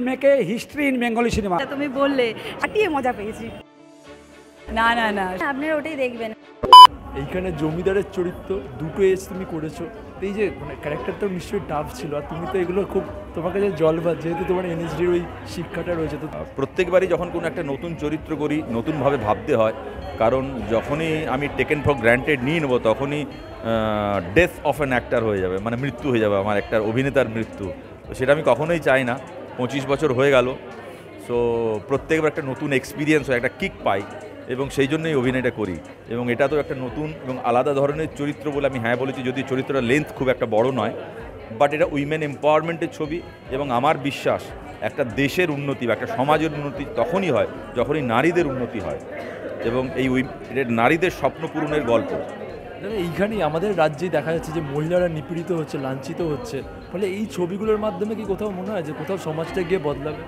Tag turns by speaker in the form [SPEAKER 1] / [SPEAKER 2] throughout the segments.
[SPEAKER 1] make a history in Bengali cinema.
[SPEAKER 2] তুমি বললে হাঁটিয়ে মজা পেয়েছি। না না না, আপনারা ওটাই দেখবেন।
[SPEAKER 3] এইখানে জমিদারের চরিত্র দুটো এজ তুমি করেছো, এই যে মানে ক্যারেক্টারটাও নিশ্চয়ই টাফ ছিল, আর তুমি তো এগুলো খুব তোমার কাছে জলবাদ, যেহেতু তোমার এনএসডির ওই শিক্ষাটা রয়েছে। তো
[SPEAKER 4] প্রত্যেকবারই যখন কোনো একটা নতুন চরিত্র করি নতুনভাবে ভাবতে হয়, কারণ যখনই আমি টেকেন ফর গ্র্যান্টেড নিয়ে নেবো তখনই ডেথ অফ অ্যান অ্যাক্টার হয়ে যাবে, মানে মৃত্যু হয়ে যাবে আমার একটা অভিনেতার মৃত্যু। তো সেটা আমি কখনোই চাই না। 25 বছর হয়ে গেল, সো প্রত্যেকবার একটা নতুন এক্সপিরিয়েন্স হয়, একটা কিক পাই, এবং সেই জন্যই অভিনয়টা করি। এবং এটা তো একটা নতুন এবং আলাদা ধরনের চরিত্র বলে আমি হ্যাঁ বলেছি, যদি চরিত্রটা লেন্থ খুব একটা বড় নয়, বাট এটা উইমেন এম্পাওয়ারমেন্টের ছবি। এবং আমার বিশ্বাস একটা দেশের উন্নতি বা একটা সমাজের উন্নতি তখনই হয় যখনই নারীদের উন্নতি হয়, এবং এই নারীদের স্বপ্ন পূরণের গল্প।
[SPEAKER 3] এইখানেই আমাদের রাজ্যেই দেখা যাচ্ছে যে মহিলারা নিপীড়িত হচ্ছে, লাঞ্ছিত হচ্ছে, ফলে এই ছবিগুলোর মাধ্যমে কি কোথাও মনে হয় যে কোথাও সমাজটা গিয়ে বদলাবে?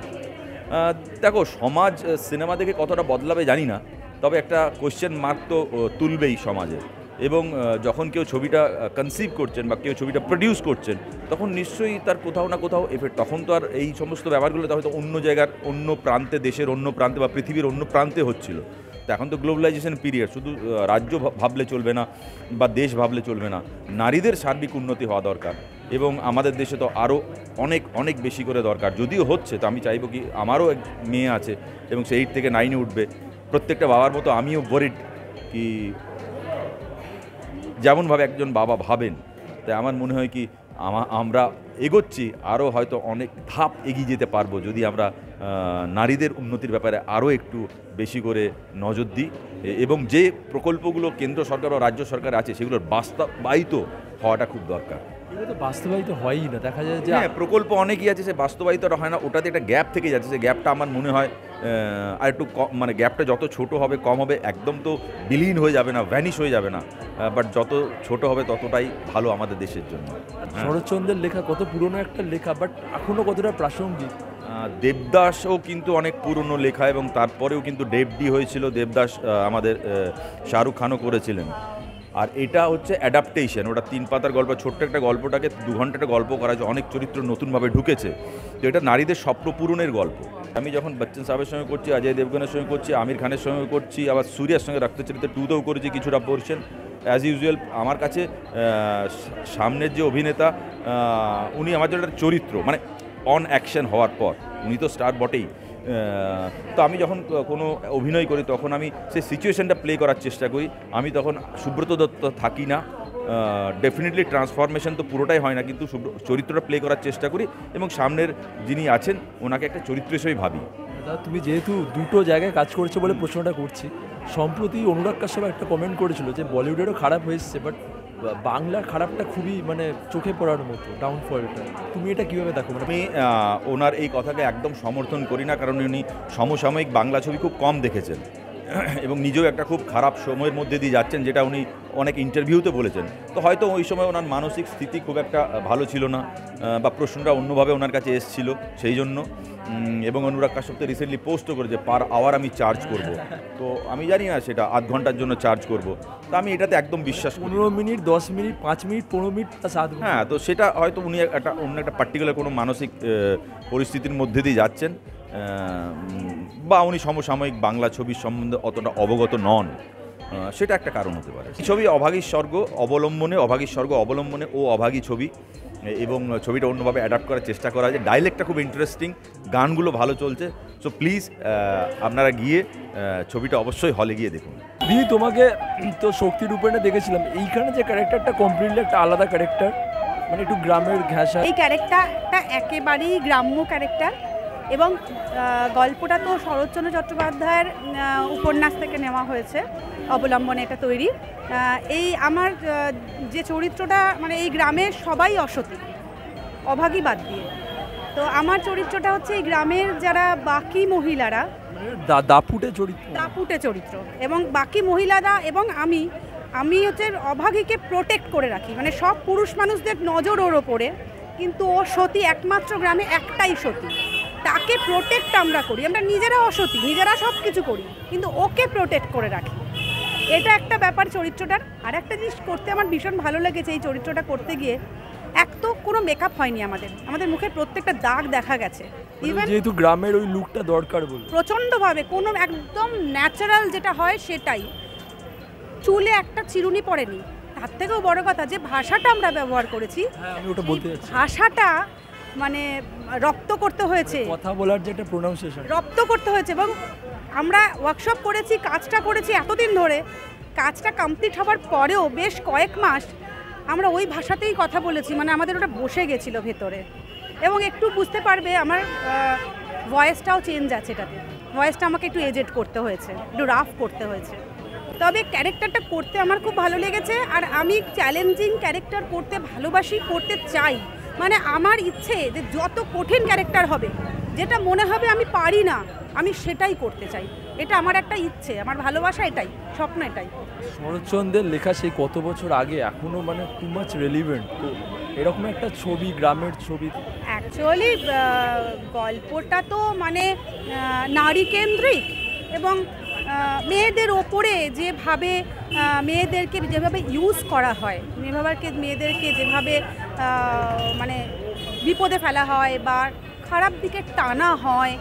[SPEAKER 4] দেখো, সমাজ সিনেমা দেখে কতটা বদলাবে জানি না, তবে একটা কোয়েশ্চেন মার্ক তো তুলবেই সমাজে। এবং যখন কেউ ছবিটা কনসিভ করছেন বা কেউ ছবিটা প্রডিউস করছেন, তখন নিশ্চয়ই তার কোথাও না কোথাও এফেক্ট। তখন তো আর এই সমস্ত ব্যাপারগুলো হয়তো অন্য জায়গার অন্য প্রান্তে, দেশের অন্য প্রান্তে বা পৃথিবীর অন্য প্রান্তে হচ্ছিল। তো এখন তো গ্লোবালাইজেশন পিরিয়ড, শুধু রাজ্য ভাবলে চলবে না বা দেশ ভাবলে চলবে না, নারীদের সার্বিক উন্নতি হওয়া দরকার। এবং আমাদের দেশে তো আরও অনেক অনেক বেশি করে দরকার, যদিও হচ্ছে। তো আমি চাইবো কি, আমারও এক মেয়ে আছে এবং সে 8 থেকে 9-এ উঠবে। প্রত্যেকটা বাবার মতো আমিও ওয়ারিড কি যেমনভাবে একজন বাবা ভাবেন, তাই আমার মনে হয় কি আমরা এগোচ্ছি, আরও হয়তো অনেক ধাপ এগিয়ে যেতে পারবো যদি আমরা নারীদের উন্নতির ব্যাপারে আরও একটু বেশি করে নজর দিই, এবং যে প্রকল্পগুলো কেন্দ্র সরকার বা রাজ্য সরকার আছে সেগুলোর বাস্তবায়িত হওয়াটা খুব দরকার।
[SPEAKER 3] এগুলো তো বাস্তবায়িত হয়ই না, দেখা যায় যে
[SPEAKER 4] হ্যাঁ, প্রকল্প অনেকই আছে, সে বাস্তবায়িতটা হয় না, ওটাতে একটা গ্যাপ থেকে যাচ্ছে। সে গ্যাপটা আমার মনে হয় আর একটু মানে গ্যাপটা যত ছোট হবে, কম হবে, একদম তো বিলীন হয়ে যাবে না, ভ্যানিশ হয়ে যাবে না, বাট যত ছোট হবে ততটাই ভালো আমাদের দেশের জন্য।
[SPEAKER 3] শরৎচন্দ্রের লেখা কত পুরনো একটা লেখা, বাট এখনও কতটা প্রাসঙ্গিক।
[SPEAKER 4] দেবদাসও কিন্তু অনেক পুরনো লেখা, এবং তারপরেও কিন্তু ডেবডি হয়েছিল। দেবদাস আমাদের শাহরুখ খানও করেছিলেন। আর এটা হচ্ছে অ্যাডাপ্টেশন, ওটা 3 পাতার গল্প, ছোট্ট একটা গল্পটাকে 2 ঘন্টাটা গল্প করা হয়েছে, অনেক চরিত্র নতুনভাবে ঢুকেছে। তো এটা নারীদের স্বপ্ন পূরণের গল্প। আমি যখন বচ্চন সাহেবের সঙ্গে করছি, অজয় দেবগনের সঙ্গে করছি, আমির খানের সঙ্গে করছি, আবার সূর্যার সঙ্গে রক্তচরিত্র 2তেও করেছি কিছুটা পোর্শন। অ্যাজ ইউজুয়াল আমার কাছে সামনের যে অভিনেতা, উনি আমার জন্য একটা চরিত্র, মানে অন অ্যাকশন হওয়ার পর উনি তো স্টার বটেই। তো আমি যখন কোনো অভিনয় করি তখন আমি সেই সিচুয়েশনটা প্লে করার চেষ্টা করি। আমি তখন সুব্রত দত্ত থাকি না, ডেফিনেটলি ট্রান্সফরমেশন তো পুরোটাই হয় না, কিন্তু চরিত্রটা প্লে করার চেষ্টা করি, এবং সামনের যিনি আছেন ওনাকে একটা চরিত্র হিসেবেই ভাবি।
[SPEAKER 3] তুমি যেহেতু দুটো জায়গায় কাজ করেছো বলে প্রশ্নটা করছি, সম্প্রতি অনুরাগ কাশ্যপ একটা কমেন্ট করেছিল যে বলিউডেরও খারাপ হয়েছে, বাট বাংলার খারাপটা খুবই মানে চোখে পড়ার মতো, ডাউনফলটা। তুমি এটা কীভাবে দেখো?
[SPEAKER 4] আমি ওনার এই কথাকে একদম সমর্থন করি না, কারণ উনি সমসাময়িক বাংলা ছবি খুব কম দেখেছেন এবং নিজেও একটা খুব খারাপ সময়ের মধ্যে দিয়ে যাচ্ছেন, যেটা উনি অনেক ইন্টারভিউতে বলেছেন। তো হয়তো ওই সময় ওনার মানসিক স্থিতি খুব একটা ভালো ছিল না, বা প্রশ্নটা অন্যভাবে ওনার কাছে এসেছিল সেই জন্য। এবং অনুরাগ কাশ্যপ তো রিসেন্টলি পোস্টও করে যে পার আওয়ার আমি চার্জ করব। তো আমি জানি না সেটা আধ ঘন্টার জন্য চার্জ করব, তো আমি এটাতে একদম বিশ্বাস করি।
[SPEAKER 3] 15 মিনিট, 10 মিনিট, 5 মিনিট, 15 মিনিট, 7 ঘন্টা।
[SPEAKER 4] হ্যাঁ, তো সেটা হয়তো উনি অন্য একটা পার্টিকুলার কোনো মানসিক পরিস্থিতির মধ্যে দিয়ে যাচ্ছেন, বা উনি সমসাময়িক বাংলা ছবির সম্বন্ধে অতটা অবগত নন, সেটা একটা কারণ হতে পারে। ছবি অভাগীর স্বর্গ অবলম্বনে ও অভাগী ছবি, এবং ছবিটা অন্যভাবে অ্যাডাপ্ট করার চেষ্টা করা হয়েছে। ডাইলেক্টটা খুব ইন্টারেস্টিং, গানগুলো ভালো চলছে। সো প্লিজ আপনারা গিয়ে ছবিটা অবশ্যই হলে গিয়ে দেখুন।
[SPEAKER 3] দিদি, তোমাকে তো শক্তির উপরে দেখেছিলাম, এইখানে যে ক্যারেক্টারটা কমপ্লিটলি একটা আলাদা ক্যারেক্টার, মানে একটু গ্রামের ঘেঁষা।
[SPEAKER 2] এই ক্যারেক্টারটা একেবারেই গ্রাম্য ক্যারেক্টার, এবং গল্পটা তো শরৎচন্দ্র চট্টোপাধ্যায়ের উপন্যাস থেকে নেওয়া হয়েছে, অবলম্বনে এটা তৈরি। এই আমার যে চরিত্রটা, মানে এই গ্রামের সবাই অসতী, অভাগী বাদ দিয়ে। তো আমার চরিত্রটা হচ্ছে এই গ্রামের যারা বাকি মহিলারা, দাপুটে চরিত্র, এবং বাকি মহিলারা, এবং আমি হচ্ছে অভাগীকে প্রোটেক্ট করে রাখি, মানে সব পুরুষ মানুষদের নজর ওর ওপরে, কিন্তু ও সতী, একমাত্র গ্রামে একটাই সতী, তাকে প্রোটেক্ট আমরা করি। আমরা নিজেরা অসতী, নিজেরা সব কিছু করি, কিন্তু ওকে প্রোটেক্ট করে রাখি। এটা একটা ব্যাপার চরিত্রটার। আর একটা জিনিস করতে আমার ভীষণ ভালো লেগেছে এই চরিত্রটা করতে গিয়ে, এক তো কোনো মেকআপ হয়নি, আমাদের মুখের প্রত্যেকটা দাগ দেখা গেছে। ইভেন
[SPEAKER 3] যেহেতু গ্রামের ওই লুকটা দরকার বলে
[SPEAKER 2] প্রচণ্ডভাবে কোনো একদম ন্যাচারাল যেটা হয় সেটাই, চুলে একটা চিরুনি পড়েনি। তার থেকেও বড় কথা যে ভাষাটা আমরা ব্যবহার করেছি,
[SPEAKER 3] আমি ওটা বলতে যাচ্ছি,
[SPEAKER 2] ভাষাটা মানে রপ্ত করতে হয়েছে,
[SPEAKER 3] কথা বলার যে একটা প্রোনাউন্সিয়েশন
[SPEAKER 2] রপ্ত করতে হয়েছে। এবং আমরা ওয়ার্কশপ করেছি, কাজটা করেছি এতদিন ধরে, কাজটা কমপ্লিট হওয়ার পরেও বেশ কয়েক মাস আমরা ওই ভাষাতেই কথা বলেছি, মানে আমাদের ওটা বসে গেছিলো ভেতরে। এবং একটু বুঝতে পারবে আমার ভয়েসটাও চেঞ্জ আছে, এটাতে ভয়েসটা আমাকে একটু এজেড করতে হয়েছে, একটু রাফ করতে হয়েছে। তবে ক্যারেক্টারটা করতে আমার খুব ভালো লেগেছে, আর আমি চ্যালেঞ্জিং ক্যারেক্টার করতে ভালোবাসি, করতে চাই। মানে আমার ইচ্ছে যে যত কঠিন ক্যারেক্টার হবে, যেটা মনে হবে আমি পারি না, আমি সেটাই করতে চাই। এটা আমার একটা ইচ্ছে, আমার ভালোবাসা এটাই, স্বপ্ন এটাই।
[SPEAKER 3] শরৎচন্দ্রের লেখা সেই কত বছর আগে এখনও মানে টু মাচ রেলিভেন্ট। তো এরকম একটা ছবি, গ্রামের ছবি,
[SPEAKER 2] অ্যাকচুয়ালি গল্পটা তো মানে নারী কেন্দ্রিক, এবং মেয়েদের ওপরে যেভাবে মেয়েদেরকে যেভাবে ইউজ করা হয়, মেয়েদেরকে যেভাবে মানে বিপদে ফেলা হয় বা খারাপ দিকে টানা হয়,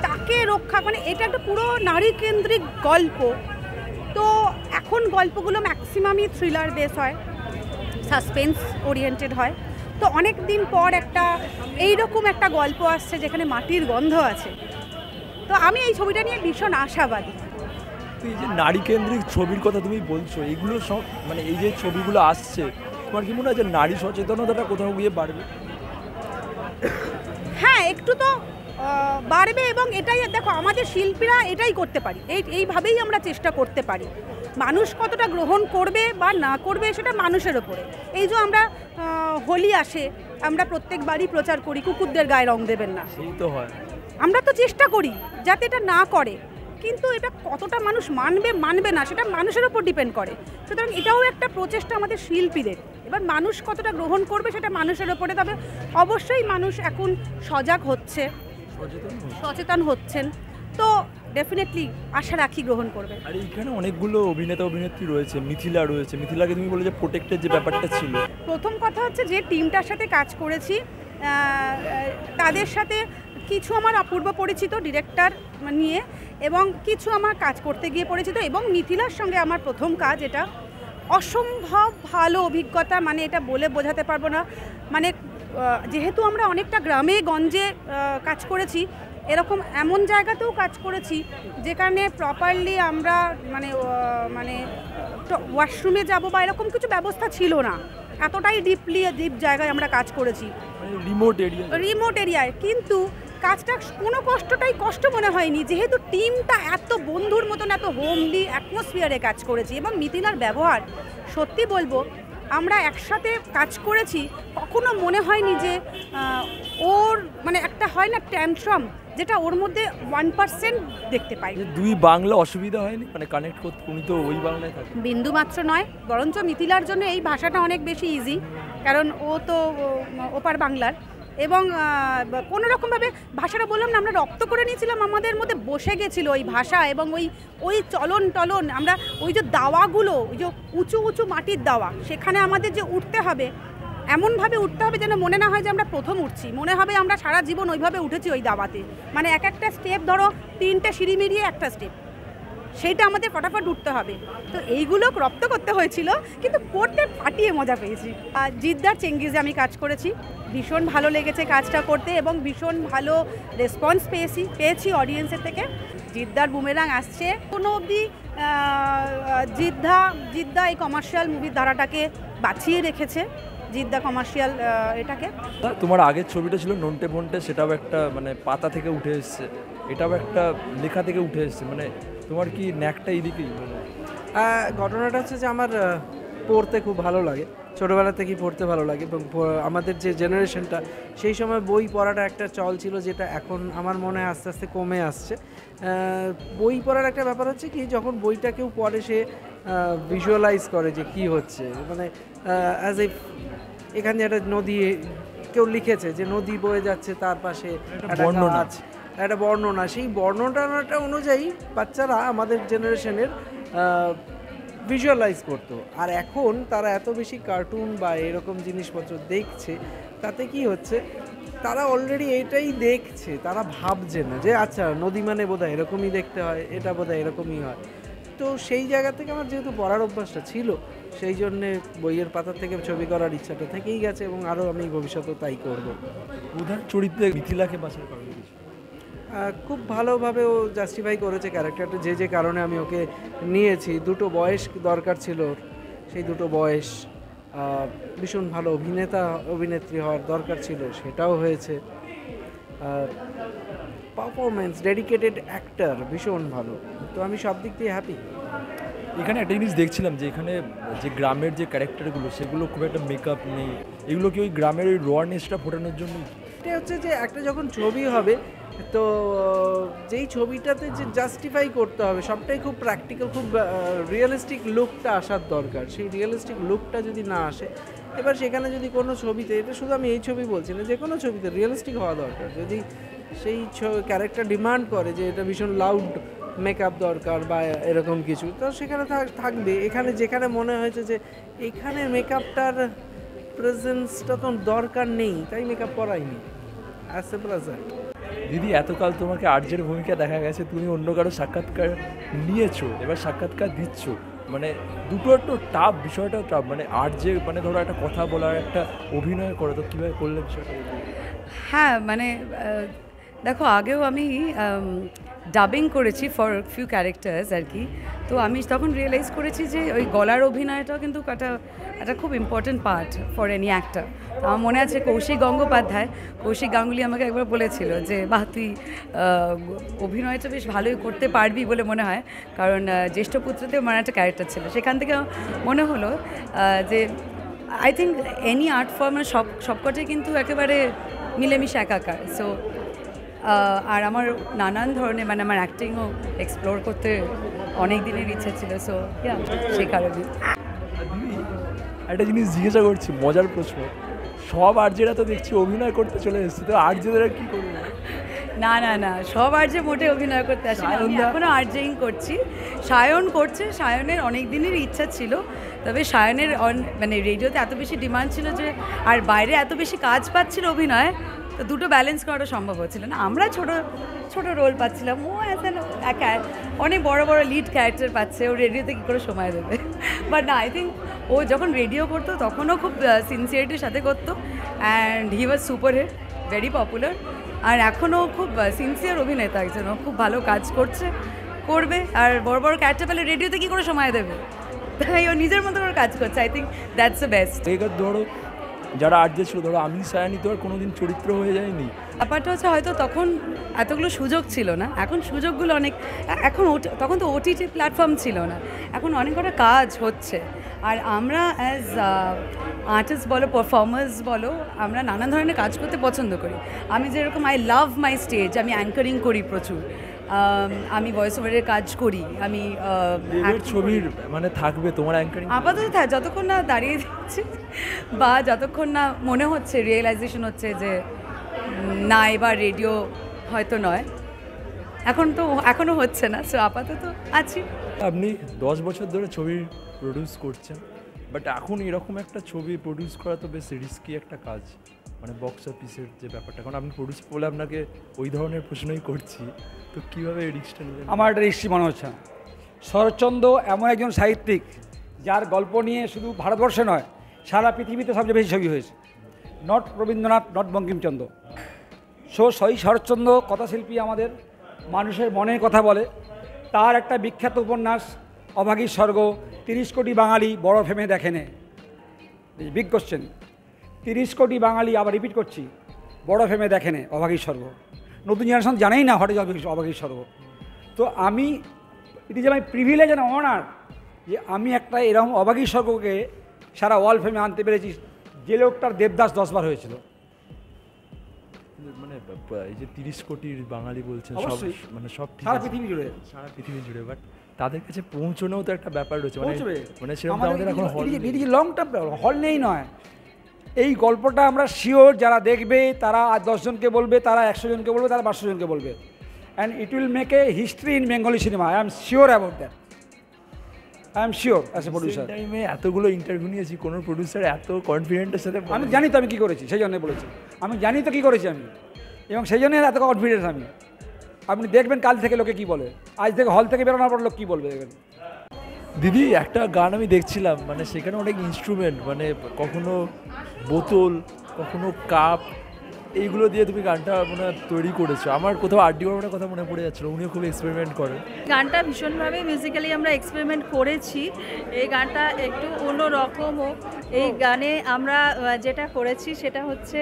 [SPEAKER 2] তাকে রক্ষা, মানে এটা একটা পুরো নারী কেন্দ্রিক গল্প। তো এখন গল্পগুলো ম্যাক্সিমামই থ্রিলার বেস হয়, সাসপেন্স ওরিয়েন্টেড হয়। তো অনেক দিন পর একটা এইরকম একটা গল্প আসছে যেখানে মাটির গন্ধ আছে। তো আমি এই ছবিটা নিয়ে ভীষণ আশাবাদী।
[SPEAKER 3] তো এই যে নারী কেন্দ্রিক ছবির কথা তুমি বলছো, এগুলো সব মানে এই যে ছবিগুলো আসছে, তোমার কি মনে হয় যে নারী সচেতনতাটা কোথাও গিয়ে বাড়বে?
[SPEAKER 2] হ্যাঁ, একটু তো বাড়বে। এবং এটাই দেখো, আমাদের শিল্পীরা এটাই করতে পারি, এইভাবেই আমরা চেষ্টা করতে পারি। মানুষ কতটা গ্রহণ করবে বা না করবে সেটা মানুষের ওপরে। এই যে আমরা হোলি আসে, আমরা প্রত্যেক বাড়ি প্রচার করি কুকুরদের গায়ে রং দেবেন না,
[SPEAKER 3] সেই তো হয়।
[SPEAKER 2] আমরা তো চেষ্টা করি যাতে এটা না করে, কিন্তু এটা কতটা মানুষ মানবে না সেটা মানুষের ওপর ডিপেন্ড করে। সুতরাং এটাও একটা প্রচেষ্টা আমাদের শিল্পীদের। এবার মানুষ কতটা গ্রহণ করবে সেটা মানুষের ওপরে। তবে অবশ্যই মানুষ এখন সজাগ হচ্ছে, সচেতন হচ্ছেন, তো ডেফিনেটলি আশা রাখি গ্রহণ করবে।
[SPEAKER 3] আর এইখানে অনেকগুলো অভিনেতা অভিনেত্রী রয়েছে, মিথিলা রয়েছে। মিথিলাকে তুমি বলে যে প্রোটেক্টের যে ব্যাপারটা ছিল,
[SPEAKER 2] প্রথম কথা হচ্ছে যে টিমটার সাথে কাজ করেছি তাদের সাথে কিছু আমার অপূর্ব পরিচিত ডিরেক্টর নিয়ে, এবং কিছু আমার কাজ করতে গিয়ে পরিচিত। এবং মিথিলার সঙ্গে আমার প্রথম কাজ, এটা অসম্ভব ভালো অভিজ্ঞতা, মানে এটা বলে বোঝাতে পারবো না। মানে যেহেতু আমরা অনেকটা গ্রামে গঞ্জে কাজ করেছি, এমন জায়গাতেও কাজ করেছি যেখানে প্রপারলি আমরা মানে ওয়াশরুমে যাব বা এরকম কিছু ব্যবস্থা ছিল না। এতটাই ডিপ জায়গায় আমরা কাজ করেছি, রিমোট এরিয়ায়। কিন্তু কাজটা কোনো কষ্ট মনে হয়নি, যেহেতু টিমটা এত বন্ধুর মতন, এত হোমলি অ্যাটমসফিয়ারে কাজ করেছি। এবং মিথিলার ব্যবহার, সত্যি বলবো, আমরা একসাথে কাজ করেছি, কখনো মনে হয়নি যে ওর মানে একটা হয় না ট্যান্ট্রাম, যেটা ওর মধ্যে 1% দেখতে পাই।
[SPEAKER 3] দুই বাংলা অসুবিধা হয়নি মানে কানেক্ট করতে? উনি তো ওই বাংলায় থাকে।
[SPEAKER 2] বিন্দু মাত্র নয়, বরঞ্চ মিথিলার জন্য এই ভাষাটা অনেক বেশি ইজি, কারণ ও তো ওপার বাংলার। এবং কোনো রকমভাবে ভাষাটা বললাম না, আমরা রপ্ত করে নিয়েছিলাম, আমাদের মধ্যে বসে গেছিলো ওই ভাষা। এবং ওই চলন আমরা ওই যে দাওয়াগুলো, ওই যে উঁচু উঁচু মাটির দাওয়া, সেখানে আমাদের যে উঠতে হবে, এমনভাবে উঠতে হবে যেন মনে না হয় যে আমরা প্রথম উঠছি, মনে হবে আমরা সারা জীবন ওইভাবে উঠেছি ওই দাওয়াতে। মানে এক একটা স্টেপ, ধরো 3টে সিঁড়ি মিলিয়ে একটা স্টেপ, সেইটা আমাদের ফটাফট উঠতে হবে। তো এইগুলো রপ্ত করতে হয়েছিল, কিন্তু করতে ফাটিয়ে মজা পেয়েছি। আর জিদ্দার চেঙ্গিজে আমি কাজ করেছি, ভীষণ ভালো লেগেছে কাজটা করতে, এবং ভীষণ ভালো রেসপন্স পেয়েছি অডিয়েন্সের থেকে। জিদ্দার বুমেরাং আসছে, কোনো অবধি জিদ্দা এই কমার্শিয়াল মুভির ধারাটাকে বাঁচিয়ে রেখেছে, জিদ্দা কমার্শিয়াল এটাকে।
[SPEAKER 3] তোমার আগের ছবিটা ছিল নন্টে ফন্টে, সেটাও একটা মানে পাতা থেকে উঠে এসছে, এটাও একটা লেখা থেকে উঠে এসছে। মানে তোমার কি ন্যাকটা এইদিকেই?
[SPEAKER 5] ঘটনাটা হচ্ছে যে আমার পড়তে খুব ভালো লাগে, ছোটোবেলা থেকেই পড়তে ভালো লাগে। এবং আমাদের যে জেনারেশনটা, সেই সময় বই পড়াটা একটা চল ছিল, যেটা এখন আমার মনে হয় আস্তে আস্তে কমে আসছে। বই পড়ার একটা ব্যাপার হচ্ছে কি, যখন বইটা কেউ পড়ে সে ভিজুয়ালাইজ করে যে কি হচ্ছে, মানে অ্যাজ এ এখানে একটা নদী কেউ লিখেছে যে নদী বয়ে যাচ্ছে, তার পাশে একটা গাছ, একটা বর্ণনা, সেই বর্ণনাটা অনুযায়ী বাচ্চারা আমাদের জেনারেশনের ভিজুয়ালাইজ করতো। আর এখন তারা এত বেশি কার্টুন বা এরকম জিনিসপত্র দেখছে, তাতে কি হচ্ছে, তারা অলরেডি এটাই দেখছে, তারা ভাবছে না যে আচ্ছা নদী মানে বোধহয় এরকমই দেখতে হয়, এটা বোধহয় এরকমই হয়। তো সেই জায়গা থেকে আমার যেহেতু পড়ার অভ্যাসটা ছিল, সেই জন্যে বইয়ের পাতা থেকে ছবি করার ইচ্ছাটা থেকেই গেছে, এবং আরও আমি ভবিষ্যতে তাই করব।
[SPEAKER 3] প্রধান চরিত্রে মিথিলাকে বাছাই করা হয়েছে।
[SPEAKER 5] খুব ভালোভাবে ও জাস্টিফাই করেছে ক্যারেক্টারটা, যে কারণে আমি ওকে নিয়েছি। দুটো বয়স দরকার ছিল ওর, সেই দুটো বয়স। ভীষণ ভালো অভিনেত্রী হওয়ার দরকার ছিল, সেটাও হয়েছে। পারফরমেন্স, ডেডিকেটেড অ্যাক্টর, ভীষণ ভালো। তো আমি সব দিক দিয়ে হ্যাপি।
[SPEAKER 3] এখানে একটা জিনিস দেখছিলাম যে এখানে যে গ্রামের যে ক্যারেক্টারগুলো, সেগুলো খুব একটা মেকআপ নেই, এগুলো কি ওই গ্রামের ওই রেয়ারনেসটা ফোটানোর জন্য?
[SPEAKER 5] এটা হচ্ছে যে একটা যখন ছবি হবে, তো যেই ছবিটাতে যে জাস্টিফাই করতে হবে সবটাই খুব প্র্যাকটিক্যাল, খুব রিয়েলিস্টিক লুকটা আসার দরকার। সেই রিয়েলিস্টিক লুকটা যদি না আসে, এবার সেখানে যদি কোনো ছবিতে, এটা শুধু আমি এই ছবি বলছি না, যে কোনো ছবিতে রিয়েলিস্টিক হওয়া দরকার। যদি সেই ক্যারেক্টার ডিমান্ড করে যে এটা ভীষণ লাউড মেকআপ দরকার বা এরকম কিছু, তো সেখানে থাকবে। এখানে যেখানে মনে হয়েছে যে এখানে মেকআপটার প্রেজেন্সটা তো দরকার নেই, তাই মেকআপ করাইনি। As simple as that.
[SPEAKER 3] দিদি, এতকাল তোমাকে আর্যের ভূমিকা দেখা গেছে, তুমি অন্য কারো সাক্ষাৎকার নিয়েছো, এবার সাক্ষাৎকার দিচ্ছ, মানে দুটো একটু টাফ, বিষয়টাও টাফ, মানে আর্যে মানে ধরো একটা কথা বলার, একটা অভিনয় করো, তো কীভাবে করলে বিষয়টা?
[SPEAKER 6] হ্যাঁ, মানে দেখো, আগেও আমি ডাবিং করেছি ফর ফিউ ক্যারেক্টার্স আর কি। তো আমি তখন রিয়েলাইজ করেছি যে ওই গলার অভিনয়টাও কিন্তু একটা খুব important part for any actor. আমার মনে আছে কৌশিক গাঙ্গুলি আমাকে একবার বলেছিল যে বাহ, তুই অভিনয়টা বেশ ভালোই করতে পারবি বলে মনে হয়, কারণ জ্যেষ্ঠ পুত্রতেও আমার একটা ক্যারেক্টার ছিল। সেখান থেকে মনে হলো যে I think any art form মানে সবকটাই কিন্তু একেবারে মিলেমিশে একাকার। সো আর আমার নানান ধরনের, মানে আমার অ্যাক্টিংও এক্সপ্লোর করতে অনেক দিনের ইচ্ছা ছিল। সো সেই কারণে
[SPEAKER 3] একটা জিনিস জিজ্ঞাসা করছি, মজার প্রশ্ন, সব আর্যেরা তো দেখছি অভিনয় করতে চলে এসেছে, তো আর্যেরা কী করবে?
[SPEAKER 6] না, সব আর্যে মোটে অভিনয় করতে আসে না। আমি এখনও আর্যেই করছি, সায়ন করছে। সায়নের অনেক দিনের ইচ্ছা ছিল, তবে সায়নের মানে রেডিওতে এত বেশি ডিমান্ড ছিল যে, আর বাইরে এত বেশি কাজ পাচ্ছিল অভিনয়, তো দুটো ব্যালেন্স করাটা সম্ভব হচ্ছিল না। আমরা ছোট রোল পাচ্ছিলাম, ও একা অনেক বড় লিড ক্যারেক্টার পাচ্ছে, ও রেডিওতে কী করে সময় দেবে। বাট না, আই থিঙ্ক ও যখন রেডিও করতো তখনও খুব সিনসিয়ারিটির সাথে করতো, and he was super hit, very popular. আর এখনও খুব সিনসিয়ার অভিনেতা একজন, ও খুব ভালো কাজ করবে। আর বড় ক্যারেক্টার পেলে রেডিওতে কী করে সময় দেবে, তাই ও নিজের মতো করে কাজ করছে। I think that's the best.
[SPEAKER 3] এবার ধরো যারা আর্যে ছিল, ধরো আমি সায়ানি তো আর কোনোদিন চরিত্র হয়ে যায়নি।
[SPEAKER 6] ব্যাপারটা হচ্ছে হয়তো তখন এতগুলো সুযোগ ছিল না, এখন সুযোগগুলো অনেক, তখন তো ওটিটি প্ল্যাটফর্ম ছিল না, এখন অনেক কটা কাজ হচ্ছে। আর আমরা অ্যাজ আর্টিস্ট বলো, পারফর্মার্স বলো, আমরা নানান ধরনের কাজ করতে পছন্দ করি। আমি যেরকম আই লাভ মাই স্টেজ, আমি অ্যাঙ্কারিং করি প্রচুর, আমি ভয়েস ওভারের কাজ করি, আমি
[SPEAKER 3] ছবির মানে থাকবে তোমার অ্যাঙ্কারিং
[SPEAKER 6] আপাতত যতক্ষণ না দাঁড়িয়ে দিচ্ছি বা যতক্ষণ না মনে হচ্ছে, রিয়েলাইজেশন হচ্ছে যে না, এবার রেডিও হয়তো নয়, এখনও হচ্ছে না। সো আপাতত আছি।
[SPEAKER 3] আপনি 10 বছর ধরে ছবি প্রডিউস করছেন, বাট এখন এরকম একটা ছবি প্রডিউস করা তো বেশ রিস্কি একটা কাজ, মানে বক্স অফিসের যে ব্যাপারটা। এখন আপনি প্রডিউস বলে আপনাকে ওই ধরনের প্রশ্নই করছি, তো কীভাবে এই রিস্কটা নেবেন?
[SPEAKER 1] আমার একটা রিস্কি মনে হচ্ছে না। শরৎচন্দ্র এমন একজন সাহিত্যিক যার গল্প নিয়ে শুধু ভারতবর্ষে নয়, সারা পৃথিবীতে সবচেয়ে বেশি ছবি হয়েছে। Not Rabindranath, not Bankimchandra. সেই শরৎচন্দ্র কথাশিল্পী, আমাদের মানুষের মনের কথা বলে। তার একটা বিখ্যাত উপন্যাস অভাগীর স্বর্গ, 30 কোটি বাঙালি বড় ফেমে দেখেনে। বিগ কোশ্চেন, 30 কোটি বাঙালি, আবার রিপিট করছি, বড় ফেমে দেখেনে অভাগীর স্বর্গ। নতুন জেনারেশন জানেই না হোয়াট ইজ অভাগীর স্বর্গ। তো আমি, it is my privilege and honour যে আমি একটা এরকম অভাগীর স্বর্গকে সারা ওয়ার্ল্ড ফেমে আনতে পেরেছি, যে লোকটার দেবদাস 10 বার হয়েছিল।
[SPEAKER 3] মানে এই যে 30 কোটির বাঙালি বলছেন, সব মানে সব
[SPEAKER 1] সারা পৃথিবী জুড়ে,
[SPEAKER 3] বাট তাদের কাছে পৌঁছানোও তো একটা ব্যাপার রয়েছে, মানে সেরকম আমাদের এখন
[SPEAKER 1] লং টার্ম হল নেই নয়। এই গল্পটা আমরা শিওর, যারা দেখবে তারা 10 জনকে বলবে, তারা 100 জনকে বলবে, তারা 500 জনকে বলবে, and it will make a history in Bengali cinema. I am sure about that. I am sure as a producer.
[SPEAKER 3] টাইমে এতগুলো ইন্টারভিউ নিয়েছি, কোনো প্রডিউসার এত কনফিডেন্টের সাথে
[SPEAKER 1] আমি জানি তো আমি কী করেছি, সেই জন্য বলেছি। আমি জানি তো কী করেছি আমি, এবং সেই জন্য এত কনফিডেন্স আমি। আপনি দেখবেন কাল থেকে লোকে কী বলে, আজ থেকে হল থেকে বেরোনোর পর লোক কী বলবে দেখবেন।
[SPEAKER 3] দিদি একটা গান আমি দেখছিলাম, মানে সেখানে অনেক ইনস্ট্রুমেন্ট, মানে কখনো বোতল, কখনো কাপ, এইগুলো দিয়ে তুমি গানটা মনে হয় তৈরি করেছো। আমার কোথাও আরডি বর্মনের কথা মনে পড়ে যাচ্ছিলো, উনিও খুব এক্সপেরিমেন্ট করেন।
[SPEAKER 7] গানটা ভীষণভাবে মিউজিক্যালি আমরা এক্সপেরিমেন্ট করেছি। এই গানটা একটু অন্যরকমও। এই গানে আমরা যেটা করেছি সেটা হচ্ছে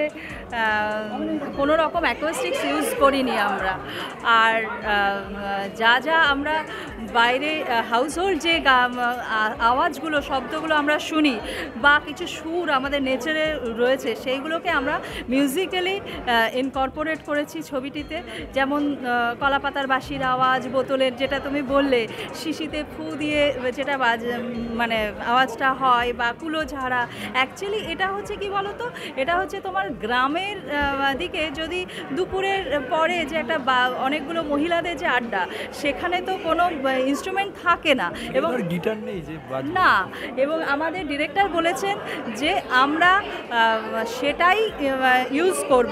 [SPEAKER 7] কোনো রকম অ্যাকোস্টিক্স ইউজ করিনি আমরা। আর যা যা আমরা বাইরে হাউসহোল্ড যে আওয়াজগুলো, শব্দগুলো আমরা শুনি বা কিছু সুর আমাদের নেচারে রয়েছে, সেইগুলোকে আমরা মিউজিক্যালি ইনকর্পোরেট করেছি ছবিটিতে। যেমন কলাপাতার বাঁশির আওয়াজ, বোতলের যেটা তুমি বললে, শিশিতে ফু দিয়ে যেটা মানে আওয়াজটা হয়, বা কুলো ঝাড়া। অ্যাকচুয়ালি এটা হচ্ছে কি বলো তো, এটা হচ্ছে তোমার গ্রামের দিকে যদি দুপুরের পরে যে একটা অনেকগুলো মহিলাদের যে আড্ডা, সেখানে তো কোনো ইনস্ট্রুমেন্ট থাকে না এবং
[SPEAKER 3] গিটার নেই যে
[SPEAKER 7] না, এবং আমাদের ডিরেক্টর বলেছেন যে আমরা সেটাই ইউজ করব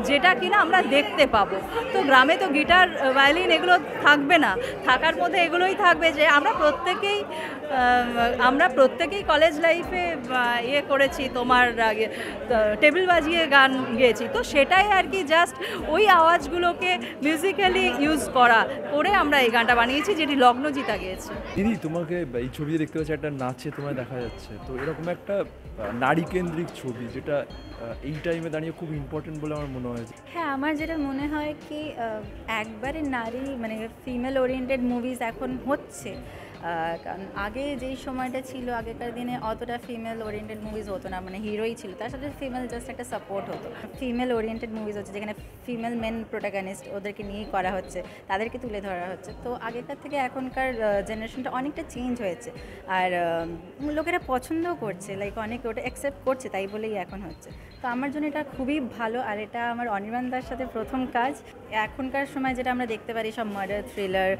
[SPEAKER 7] যেটা কিনা আমরা দেখতে পাবো। তো গ্রামে তো গিটার, ভায়োলিন এগুলো থাকবে না, থাকার মধ্যে এগুলোই থাকবে যে আমরা প্রত্যেকেই কলেজ লাইফে ইয়ে করেছি, তোমার টেবিল বাজিয়ে গান গেয়েছি। তো সেটাই আর কি, জাস্ট ওই আওয়াজগুলোকে মিউজিক্যালি ইউজ করে আমরা এই গানটা বানিয়েছি, যেটি লগ্নজিতা গেয়েছে।
[SPEAKER 3] দিদি তোমাকে এই ছবিতে দেখতে পাচ্ছি, একটা নাচে তোমায় দেখা যাচ্ছে, তো এরকম একটা নারী কেন্দ্রিক ছবি যেটা এই টাইমে দাঁড়িয়ে খুব ইম্পর্টেন্ট বলে আমার মনে হয়।
[SPEAKER 8] হ্যাঁ, আমার যেটা মনে হয় কি একবারে নারী মানে ফিমেল ওরিয়েন্টেড মুভিজ এখন হচ্ছে, কারণ আগে যেই সময়টা ছিল, আগেকার দিনে অতটা ফিমেল ওরিয়েন্টেড মুভিজ হতো না, মানে হিরোই ছিল, তার সাথে ফিমেল জাস্ট একটা সাপোর্ট হতো। ফিমেল ওরিয়েন্টেড মুভিজ হচ্ছে যেখানে ফিমেল মেন প্রোটাগনিস্ট, ওদেরকে নিয়েই করা হচ্ছে, তাদেরকে তুলে ধরা হচ্ছে। তো আগেকার থেকে এখনকার জেনারেশনটা অনেকটা চেঞ্জ হয়েছে, আর লোকেরা পছন্দও করছে, লাইক অনেকে ওটা অ্যাকসেপ্ট করছে, তাই বলেই এখন হচ্ছে। তো আমার জন্য এটা খুবই ভালো, আর এটা আমার অনির্বাণদার সাথে প্রথম কাজ। এখনকার সময় যেটা আমরা দেখতে পারি সব মার্ডার থ্রিলার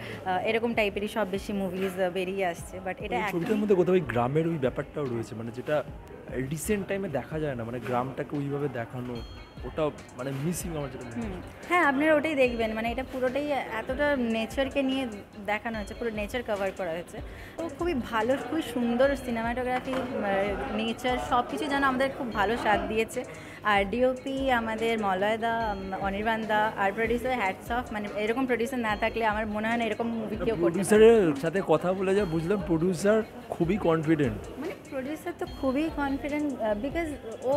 [SPEAKER 8] এরকম টাইপেরই সব বেশি মুভিজ বেরিয়ে আসছে, বাট এটা
[SPEAKER 3] ছবিটার মধ্যে কোথাও ওই গ্রামের ওই ব্যাপারটাও রয়েছে, মানে যেটা রিসেন্ট টাইমে দেখা যায় না, মানে গ্রামটাকে ওইভাবে দেখানো, ওটা মানে মিসিং আমার যেটা।
[SPEAKER 8] হ্যাঁ, আপনারা ওটাই দেখবেন, মানে এটা পুরোটাই এতটা নেচারকে নিয়ে দেখানো হয়েছে, পুরো নেচার কভার করা হয়েছে। তো খুবই ভালো, খুবই সুন্দর সিনেমাটোগ্রাফি, নেচার সব কিছু যেন আমাদের খুব ভালো সাথ দিয়েছে। আর ডিওপি আমাদের মলয়দা, অনির্বাণদা, আর প্রডিউসার হ্যাটস অফ, মানে এরকম প্রডিউসার না থাকলে আমার মনে হয় না এরকম মুভি কেউ করতে।
[SPEAKER 3] প্রডিউসারের সাথে কথা বলে যা বুঝলাম, প্রডিউসার খুবই কনফিডেন্ট,
[SPEAKER 8] মানে প্রডিউসার তো খুবই কনফিডেন্ট, বিকজ ও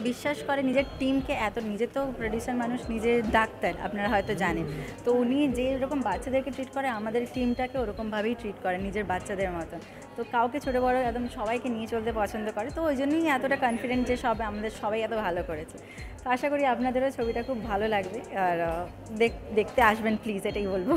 [SPEAKER 8] বিশ্বাস করে নিজের টিমকে এত। নিজে তো প্রডিউসার মানুষ, নিজের ডাক্তার, আপনারা হয়তো জানেন। তো উনি যেরকম বাচ্চাদেরকে ট্রিট করে, আমাদের টিমটাকে ওরকমভাবেই ট্রিট করে নিজের বাচ্চাদের মতন। তো কাউকে ছোটো বড়ো একদম সবাইকে নিয়ে চলতে পছন্দ করে, তো ওই জন্যই এতটা কনফিডেন্ট যে আমাদের সবাই এত ভালো করেছে। তো আশা করি আপনাদেরও ছবিটা খুব ভালো লাগবে, আর দেখতে আসবেন প্লিজ, এটাই বলবো।